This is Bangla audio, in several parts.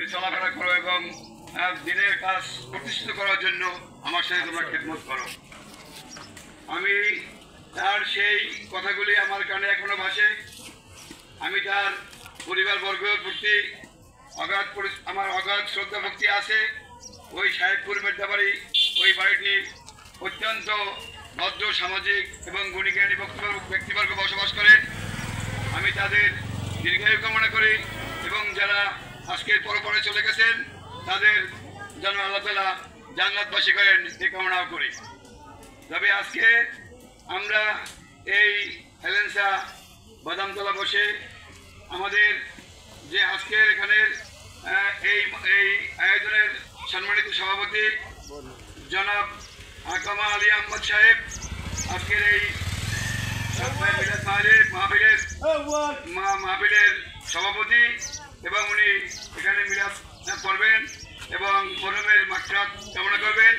একটু চলাফেরা করো এবং দিনের কাজ প্রতিষ্ঠিত করার জন্য আমার সাথে তোমরা খেদমত করো। আমি তার সেই কথাগুলি আমার কানে এখনো ভাসে। আমি তার পরিবারবর্গের প্রতি আমার অগাধ শ্রদ্ধা ভক্তি আছে। ওই সাহেবপুর মেদাবাড়ি ওই বাড়িটি অত্যন্ত ভদ্র, সামাজিক এবং গুণীজ্ঞানী ব্যক্তিবর্গ বসবাস করেন। আমি তাদের দীর্ঘায়ু কামনা করি এবং যারা আজকের পরে চলে গেছেন তাদের যেন আল্লাহ তাআলা জান্নাতবাসী করেন এই কামনাও করি। তবে আজকে আমরা এই হেলেন্সা বাদামতলা বসে আমাদের যে আজকের এখানের এই আয়োজনের সম্মানিত সভাপতি জনাব আকামা আলী আহমদ সাহেব আজকের এই মাহফিলের সভাপতি এবং উনি এখানে মিলাদ করবেন এবং মরহুমের মাগফিরাত কামনা করবেন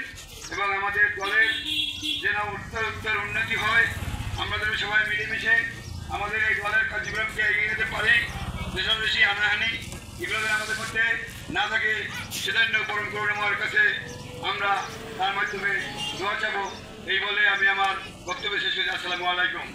এবং আমাদের দলের যেন উত্তর উন্নতি হয়, আমরা যেন সবাই মিলেমিশে আমাদের এই দলের কার্যক্রমকে এগিয়ে নিতে পারি। দেশাদেশি হানাহানি এগুলো আমাদের মধ্যে না থাকে সেজন্য পরম করুণাময়ের কাছে আমরা তার মাধ্যমে দোয়া চাবো। এই বলে আমি আমার বক্তব্য শেষ করছি। আসসালামু আলাইকুম।